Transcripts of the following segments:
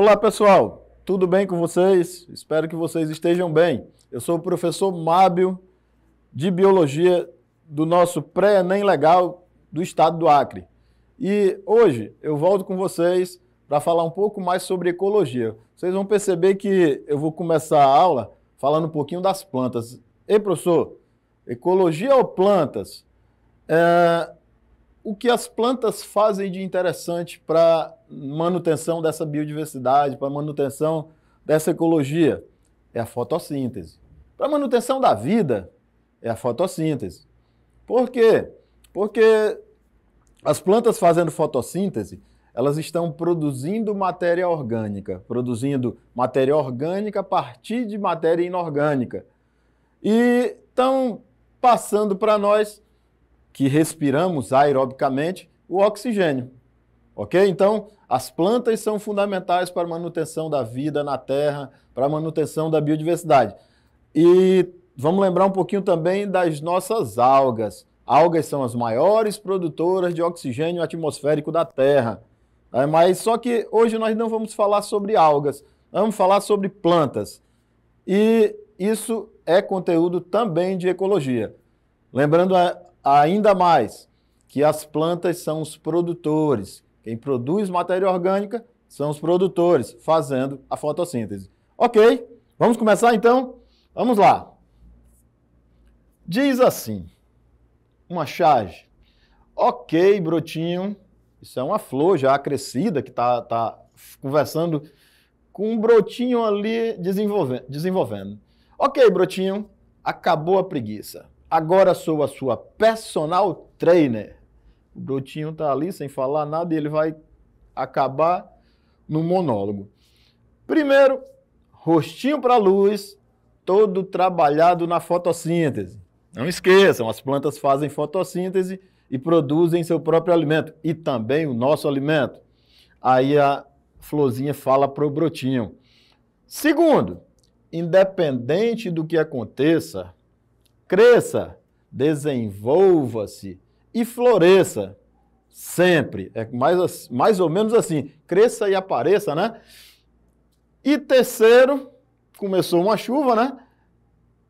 Olá, pessoal. Tudo bem com vocês? Espero que vocês estejam bem. Eu sou o professor Mábio de Biologia do nosso Pré-ENEM Legal do estado do Acre. E hoje eu volto com vocês para falar um pouco mais sobre ecologia. Vocês vão perceber que eu vou começar a aula falando um pouquinho das plantas. Ei, professor, ecologia ou plantas? O que as plantas fazem de interessante para manutenção dessa biodiversidade, para manutenção dessa ecologia? É a fotossíntese. Para manutenção da vida, é a fotossíntese. Por quê? Porque as plantas fazendo fotossíntese, elas estão produzindo matéria orgânica a partir de matéria inorgânica. E estão passando para nós, que respiramos aerobicamente, o oxigênio. Ok? Então, as plantas são fundamentais para a manutenção da vida na Terra, para a manutenção da biodiversidade. E vamos lembrar um pouquinho também das nossas algas. Algas são as maiores produtoras de oxigênio atmosférico da Terra. Mas só que hoje nós não vamos falar sobre algas, vamos falar sobre plantas. E isso é conteúdo também de ecologia. Lembrando ainda mais que as plantas são os produtores. Quem produz matéria orgânica são os produtores, fazendo a fotossíntese. Ok, vamos começar então? Vamos lá. Diz assim, uma charge. Ok, brotinho, isso é uma flor já crescida que está conversando com um brotinho ali desenvolvendo. Ok, brotinho, acabou a preguiça. Agora sou a sua personal trainer. O brotinho está ali sem falar nada e ele vai acabar no monólogo. Primeiro, rostinho para a luz, todo trabalhado na fotossíntese. Não esqueçam, as plantas fazem fotossíntese e produzem seu próprio alimento e também o nosso alimento. Aí a florzinha fala para o brotinho. Segundo, independente do que aconteça, cresça, desenvolva-se e floresça sempre. É mais ou menos assim, cresça e apareça, né? E terceiro, começou uma chuva, né?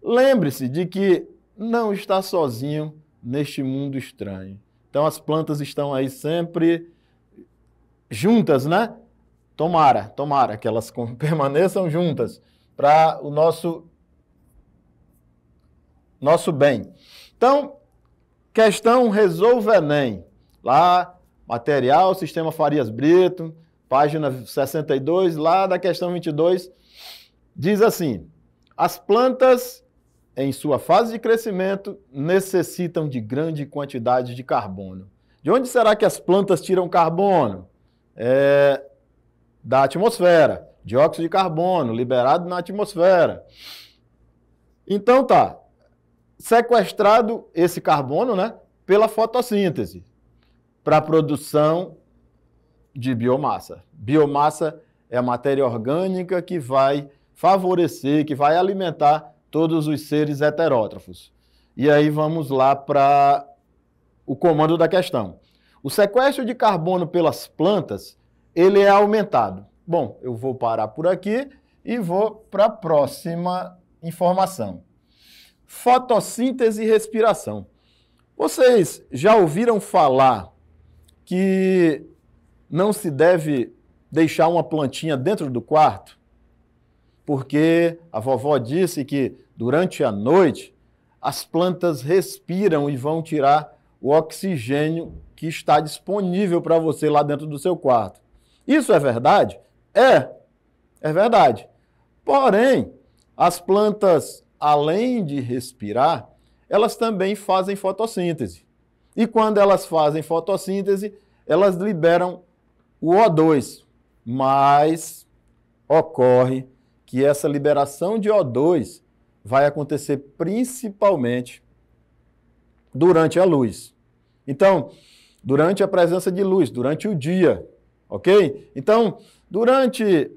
Lembre-se de que não está sozinho neste mundo estranho. Então as plantas estão aí sempre juntas, né? Tomara que elas permaneçam juntas para o nosso bem. Então, questão Resolva Enem. Lá, material, Sistema Farias Brito, página 62, lá da questão 22, diz assim, as plantas, em sua fase de crescimento, necessitam de grande quantidade de carbono. De onde será que as plantas tiram carbono? Da atmosfera, dióxido de carbono, liberado na atmosfera. Então tá, sequestrado esse carbono, né, pela fotossíntese, para a produção de biomassa. Biomassa é a matéria orgânica que vai favorecer, que vai alimentar todos os seres heterótrofos. E aí vamos lá para o comando da questão. O sequestro de carbono pelas plantas, ele é aumentado. Bom, eu vou parar por aqui e vou para a próxima informação. Fotossíntese e respiração. Vocês já ouviram falar que não se deve deixar uma plantinha dentro do quarto? Porque a vovó disse que durante a noite as plantas respiram e vão tirar o oxigênio que está disponível para você lá dentro do seu quarto. Isso é verdade? É verdade. Porém, as plantas, além de respirar, elas também fazem fotossíntese. E quando elas fazem fotossíntese, elas liberam o O2. Mas ocorre que essa liberação de O2 vai acontecer principalmente durante a luz. Então, durante a presença de luz, durante o dia, ok? Então, durante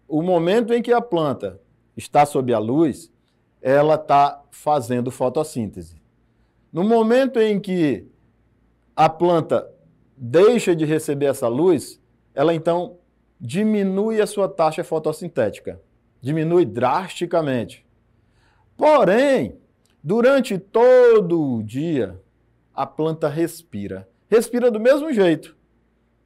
o momento em que a planta está sob a luz, ela está fazendo fotossíntese. No momento em que a planta deixa de receber essa luz, ela então diminui a sua taxa fotossintética. Diminui drasticamente. Porém, durante todo o dia, a planta respira. Respira do mesmo jeito,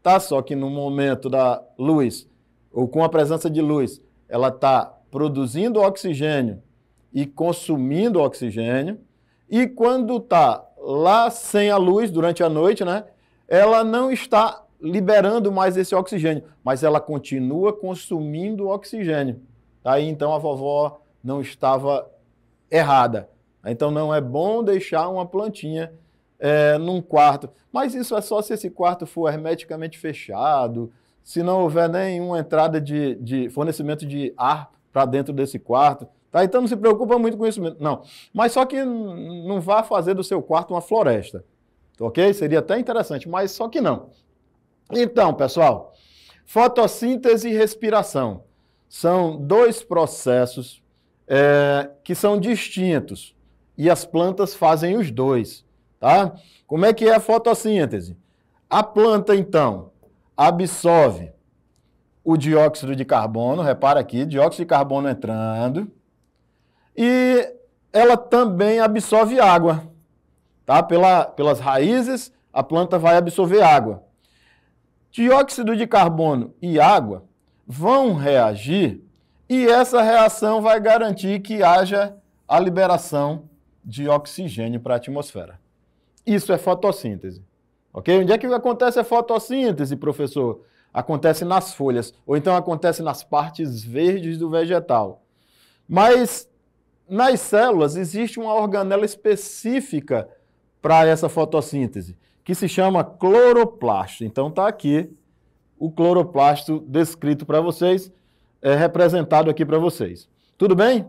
tá? Só que no momento da luz, ou com a presença de luz, ela está produzindo oxigênio e consumindo oxigênio. E quando está lá sem a luz, durante a noite, né? Ela não está liberando mais esse oxigênio, mas ela continua consumindo oxigênio. Aí então a vovó não estava errada. Então não é bom deixar uma plantinha num quarto. Mas isso é só se esse quarto for hermeticamente fechado, se não houver nenhuma entrada de fornecimento de ar para dentro desse quarto. Tá? Então não se preocupa muito com isso, não. Mas só que não vá fazer do seu quarto uma floresta. Ok? Seria até interessante, mas só que não. Então, pessoal, fotossíntese e respiração são dois processos que são distintos e as plantas fazem os dois, tá? Como é que é a fotossíntese? A planta, então, absorve o dióxido de carbono, repara aqui, dióxido de carbono entrando, e ela também absorve água, tá? Pelas raízes, a planta vai absorver água. Dióxido de carbono e água vão reagir e essa reação vai garantir que haja a liberação de oxigênio para a atmosfera. Isso é fotossíntese. Ok? Onde é que acontece a fotossíntese, professor? Acontece nas folhas, ou então acontece nas partes verdes do vegetal. Mas nas células existe uma organela específica para essa fotossíntese, que se chama cloroplasto. Então está aqui o cloroplasto descrito para vocês, representado aqui para vocês. Tudo bem?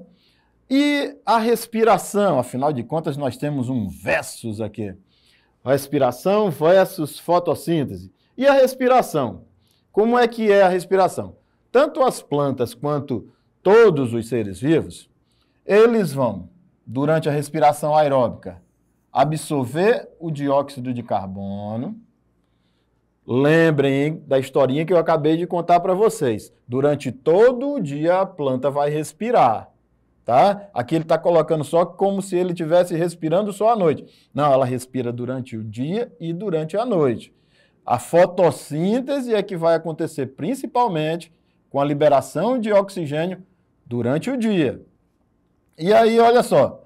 E a respiração, afinal de contas nós temos um versus aqui. Respiração versus fotossíntese. E a respiração? Como é que é a respiração? Tanto as plantas quanto todos os seres vivos, eles vão, durante a respiração aeróbica, absorver o dióxido de carbono. Lembrem, hein, da historinha que eu acabei de contar para vocês. Durante todo o dia a planta vai respirar, tá? Aqui ele está colocando só como se ele estivesse respirando só à noite. Não, ela respira durante o dia e durante a noite. A fotossíntese é que vai acontecer principalmente com a liberação de oxigênio durante o dia. E aí, olha só,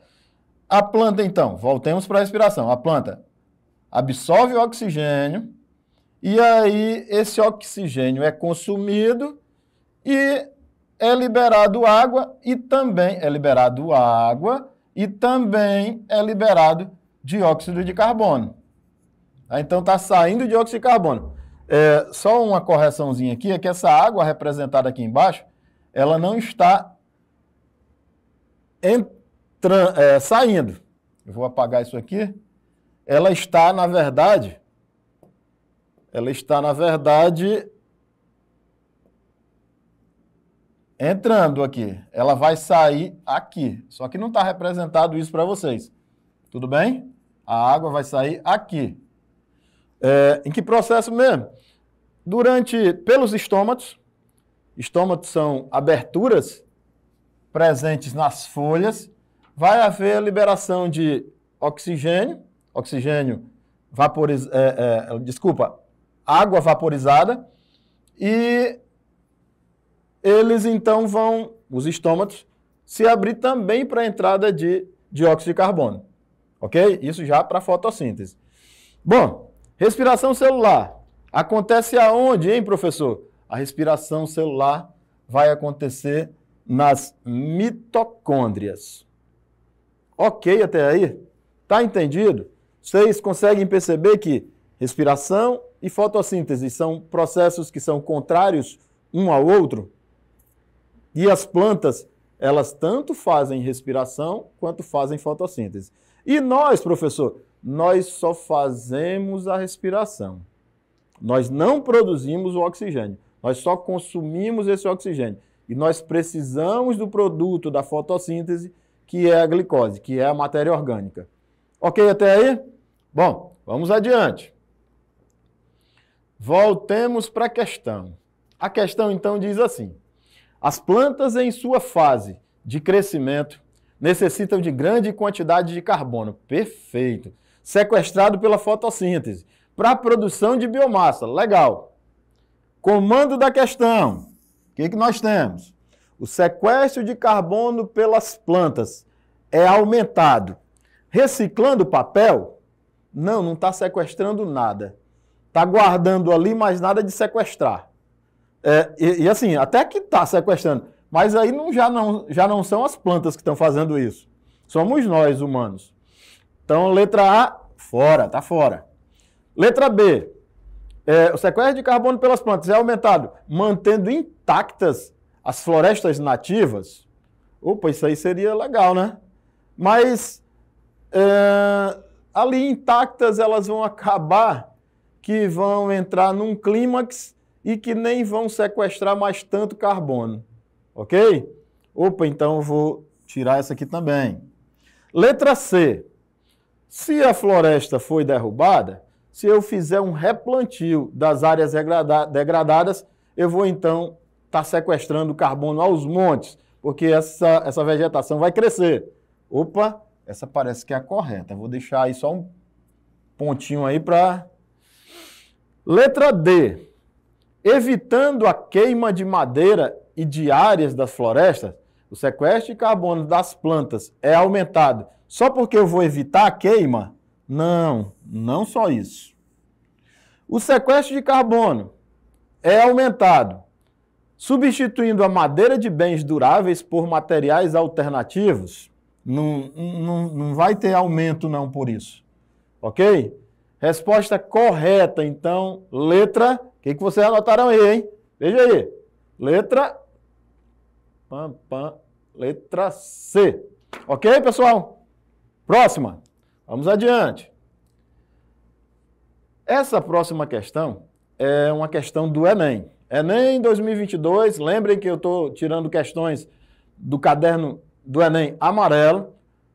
a planta então, voltemos para a respiração. A planta absorve o oxigênio e aí esse oxigênio é consumido e é liberado água e também é liberado dióxido de carbono. Então está saindo dióxido de carbono. Só uma correçãozinha aqui, é que essa água representada aqui embaixo, ela não está saindo. Eu vou apagar isso aqui. Ela está, na verdade, entrando aqui. Ela vai sair aqui. Só que não está representado isso para vocês. Tudo bem? A água vai sair aqui. Em que processo mesmo? Pelos estômatos. Estômatos são aberturas presentes nas folhas. Vai haver a liberação de água vaporizada, e eles então vão, os estômatos, se abrir também para a entrada de dióxido de carbono. Ok? Isso já para fotossíntese. Bom, respiração celular. Acontece aonde, hein, professor? A respiração celular vai acontecer nas mitocôndrias. Ok até aí? Tá entendido? Vocês conseguem perceber que respiração e fotossíntese são processos que são contrários um ao outro? E as plantas, elas tanto fazem respiração quanto fazem fotossíntese. E nós, professor, nós só fazemos a respiração. Nós não produzimos o oxigênio. Nós só consumimos esse oxigênio. E nós precisamos do produto da fotossíntese, que é a glicose, que é a matéria orgânica. Ok até aí? Bom, vamos adiante. Voltemos para a questão. A questão, então, diz assim: as plantas em sua fase de crescimento necessitam de grande quantidade de carbono, perfeito, sequestrado pela fotossíntese, para a produção de biomassa, legal. Comando da questão, o que nós temos? O sequestro de carbono pelas plantas é aumentado. Reciclando papel? Não está sequestrando nada. Está guardando ali, mas nada de sequestrar. E assim, até que está sequestrando, mas aí já não são as plantas que estão fazendo isso. Somos nós, humanos. Então, letra A, fora, está fora. Letra B, o sequestro de carbono pelas plantas é aumentado, mantendo intactas as florestas nativas. Opa, isso aí seria legal, né? Mas ali intactas elas vão acabar que vão entrar num clímax e que nem vão sequestrar mais tanto carbono. Ok? Opa, então eu vou tirar essa aqui também. Letra C. Se a floresta foi derrubada, se eu fizer um replantio das áreas degradadas, eu vou então estar sequestrando carbono aos montes, porque essa vegetação vai crescer. Opa, essa parece que é a correta. Vou deixar aí só um pontinho aí para... Letra D. Evitando a queima de madeira e de áreas das florestas, o sequestro de carbono das plantas é aumentado só porque eu vou evitar a queima? Não, não só isso. O sequestro de carbono é aumentado substituindo a madeira de bens duráveis por materiais alternativos? Não vai ter aumento não por isso. Ok? Resposta correta, então, letra... O que vocês anotaram aí, hein? Veja aí. Letra C. Ok, pessoal? Próxima. Vamos adiante. Essa próxima questão é uma questão do Enem. Enem 2022, lembrem que eu estou tirando questões do caderno do Enem amarelo.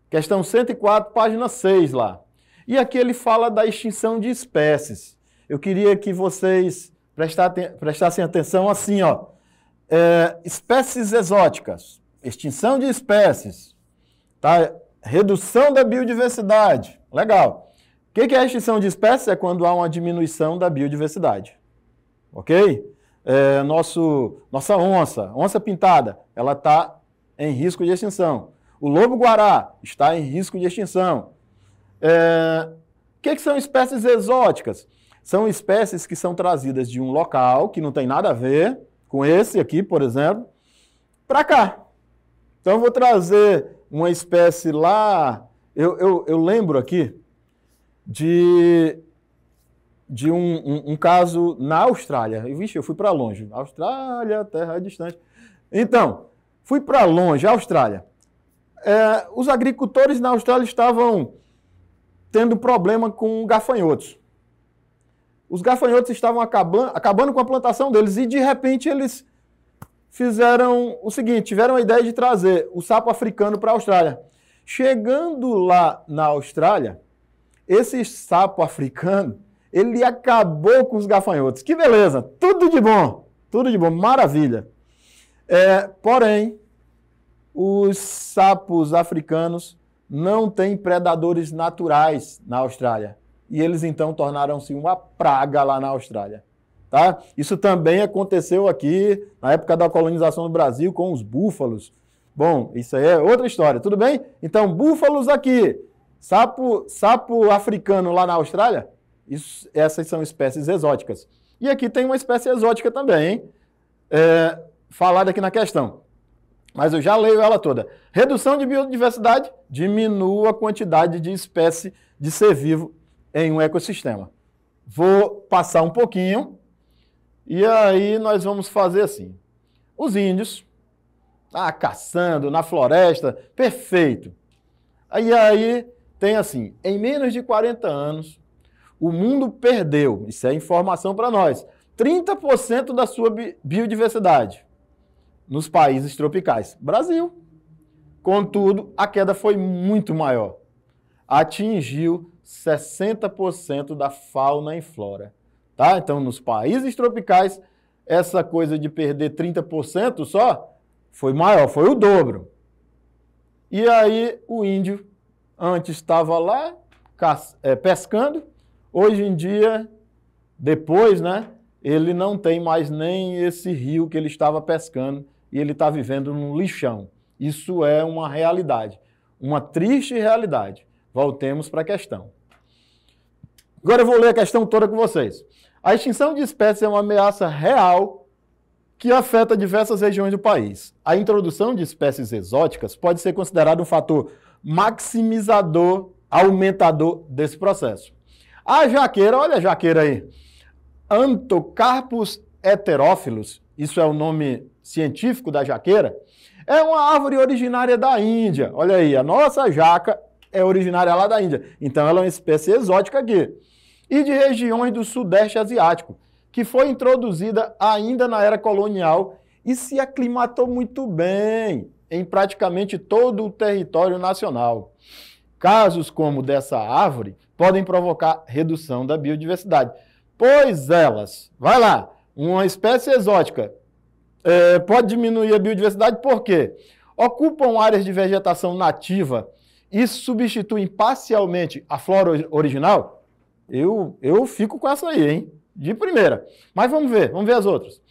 Questão 104, página 6 lá. E aqui ele fala da extinção de espécies. Eu queria que vocês prestassem atenção assim, ó. Espécies exóticas, extinção de espécies, tá? Redução da biodiversidade. Legal. O que é a extinção de espécies? É quando há uma diminuição da biodiversidade. Ok? Nossa onça pintada, ela está em risco de extinção. O lobo-guará está em risco de extinção. O que são espécies exóticas? São espécies que são trazidas de um local que não tem nada a ver com esse aqui, por exemplo, para cá. Então, eu vou trazer uma espécie lá... Eu lembro aqui de um caso na Austrália. Vixe, eu fui para longe. Austrália, terra distante. Então, fui para longe, Austrália. Os agricultores na Austrália estavam tendo problema com gafanhotos. Os gafanhotos estavam acabando com a plantação deles e, de repente, eles fizeram o seguinte, tiveram a ideia de trazer o sapo africano para a Austrália. Chegando lá na Austrália, esse sapo africano, ele acabou com os gafanhotos. Que beleza! Tudo de bom, maravilha. Porém, os sapos africanos não têm predadores naturais na Austrália. E eles, então, tornaram-se uma praga lá na Austrália. Tá? Isso também aconteceu aqui na época da colonização do Brasil com os búfalos. Bom, isso aí é outra história, tudo bem? Então, búfalos aqui, sapo africano lá na Austrália, essas são espécies exóticas. E aqui tem uma espécie exótica também, hein? Falada aqui na questão. Mas eu já leio ela toda. Redução de biodiversidade, diminua a quantidade de espécie de ser vivo em um ecossistema. Vou passar um pouquinho e aí nós vamos fazer assim. Os índios, caçando na floresta, perfeito. Aí tem assim, em menos de 40 anos, o mundo perdeu, isso é informação para nós, 30% da sua biodiversidade nos países tropicais. Brasil. Contudo, a queda foi muito maior. Atingiu 60% da fauna e flora. Tá? Então, nos países tropicais, essa coisa de perder 30% só foi maior, foi o dobro. E aí o índio antes estava lá pescando, hoje em dia, depois, né, ele não tem mais nem esse rio que ele estava pescando e ele está vivendo num lixão. Isso é uma realidade, uma triste realidade. Voltemos para a questão. Agora eu vou ler a questão toda com vocês. A extinção de espécies é uma ameaça real que afeta diversas regiões do país. A introdução de espécies exóticas pode ser considerada um fator maximizador, aumentador desse processo. A jaqueira, olha a jaqueira aí, Anthocarpus heterófilos, isso é o nome científico da jaqueira, é uma árvore originária da Índia. Olha aí, a nossa jaca é originária lá da Índia, então ela é uma espécie exótica aqui. E de regiões do Sudeste Asiático, que foi introduzida ainda na era colonial e se aclimatou muito bem em praticamente todo o território nacional. Casos como dessa árvore podem provocar redução da biodiversidade, pois elas, vai lá, uma espécie exótica pode diminuir a biodiversidade por quê? Ocupam áreas de vegetação nativa e substituem parcialmente a flora original? Eu fico com essa aí, hein? De primeira. Mas vamos ver as outras.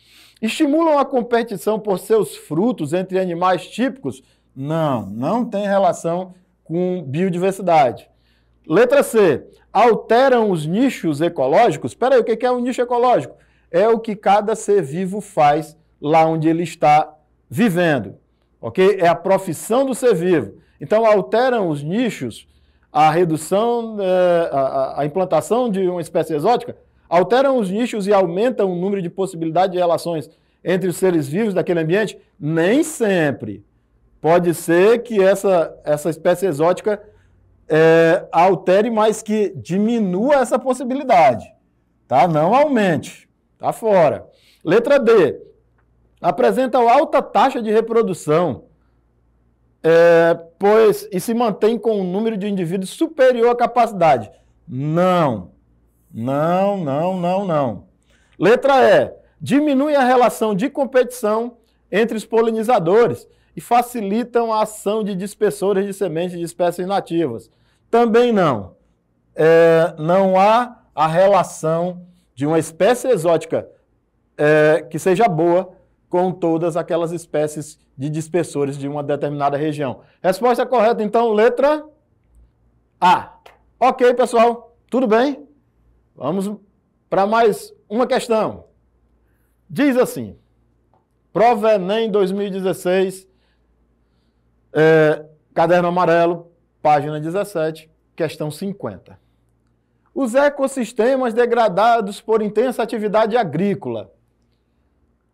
Estimulam a competição por seus frutos entre animais típicos? Não tem relação com biodiversidade. Letra C. Alteram os nichos ecológicos? Espera aí, o que é um nicho ecológico? É o que cada ser vivo faz lá onde ele está vivendo. Ok? É a profissão do ser vivo. Então, alteram os nichos, a redução, a implantação de uma espécie exótica, alteram os nichos e aumentam o número de possibilidades de relações entre os seres vivos daquele ambiente? Nem sempre. Pode ser que essa espécie exótica altere, mas que diminua essa possibilidade. Tá? Não aumente. Tá fora. Letra D. Apresentam alta taxa de reprodução, e se mantém com um número de indivíduos superior à capacidade. Não. Letra E. Diminui a relação de competição entre os polinizadores e facilitam a ação de dispersores de sementes de espécies nativas. Também não. Não há a relação de uma espécie exótica que seja boa com todas aquelas espécies de dispersores de uma determinada região. Resposta correta, então, letra A. Ok, pessoal, tudo bem? Vamos para mais uma questão. Diz assim, Prova Enem 2016, caderno amarelo, página 17, questão 50. Os ecossistemas degradados por intensa atividade agrícola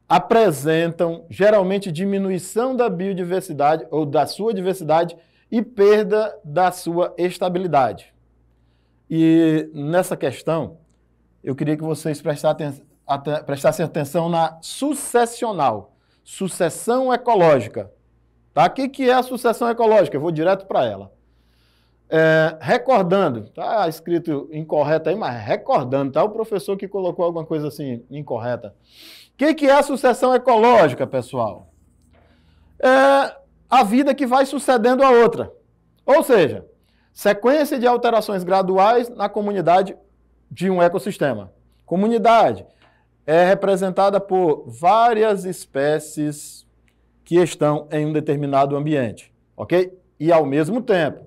apresentam geralmente diminuição da biodiversidade ou da sua diversidade e perda da sua estabilidade. E nessa questão, eu queria que vocês prestassem atenção na sucessional, sucessão ecológica. Tá? O que é a sucessão ecológica? Eu vou direto para ela. Recordando, tá escrito incorreto aí, mas recordando, tá? O professor que colocou alguma coisa assim incorreta. O que é a sucessão ecológica, pessoal? É a vida que vai sucedendo a outra. Ou seja, sequência de alterações graduais na comunidade de um ecossistema. Comunidade é representada por várias espécies que estão em um determinado ambiente, ok? E ao mesmo tempo,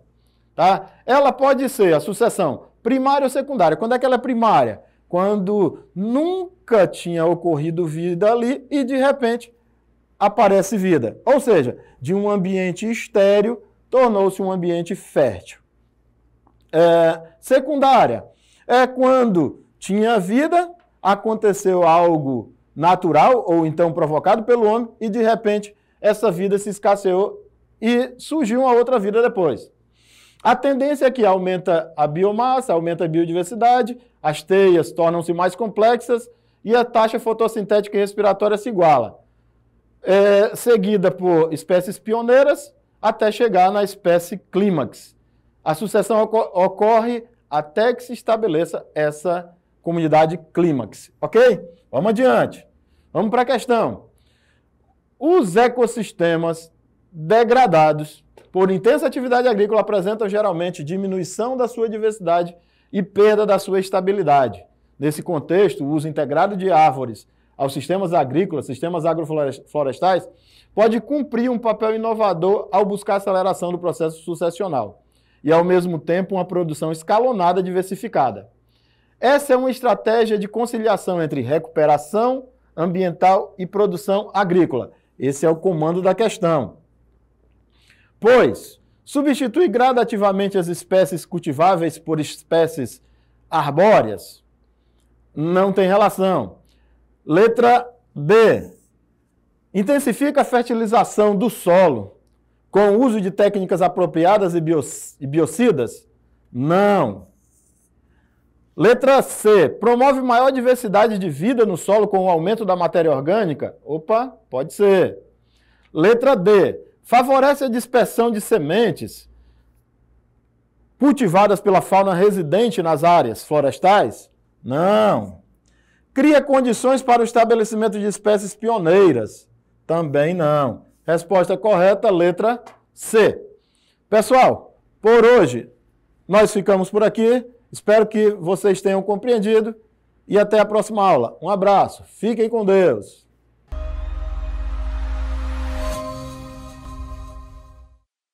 tá? Ela pode ser a sucessão primária ou secundária. Quando é que ela é primária? Quando nunca tinha ocorrido vida ali e, de repente, aparece vida. Ou seja, de um ambiente estéril, tornou-se um ambiente fértil. Secundária é quando tinha vida, aconteceu algo natural ou então provocado pelo homem e, de repente, essa vida se escasseou e surgiu uma outra vida depois. A tendência é que aumenta a biomassa, aumenta a biodiversidade, as teias tornam-se mais complexas e a taxa fotossintética e respiratória se iguala. Seguida por espécies pioneiras até chegar na espécie clímax. A sucessão ocorre até que se estabeleça essa comunidade clímax. Ok? Vamos adiante. Vamos para a questão. Os ecossistemas degradados por intensa atividade agrícola apresentam geralmente diminuição da sua diversidade e perda da sua estabilidade. Nesse contexto, o uso integrado de árvores aos sistemas agrícolas, sistemas agroflorestais, pode cumprir um papel inovador ao buscar a aceleração do processo sucessional e, ao mesmo tempo, uma produção escalonada e diversificada. Essa é uma estratégia de conciliação entre recuperação ambiental e produção agrícola. Esse é o comando da questão. Pois, substitui gradativamente as espécies cultiváveis por espécies arbóreas? Não tem relação. Letra B. Intensifica a fertilização do solo com o uso de técnicas apropriadas e biocidas? Não. Letra C. Promove maior diversidade de vida no solo com o aumento da matéria orgânica? Opa, pode ser. Letra D. Favorece a dispersão de sementes cultivadas pela fauna residente nas áreas florestais? Não. Cria condições para o estabelecimento de espécies pioneiras? Também não. Resposta correta, letra C. Pessoal, por hoje nós ficamos por aqui. Espero que vocês tenham compreendido e até a próxima aula. Um abraço. Fiquem com Deus.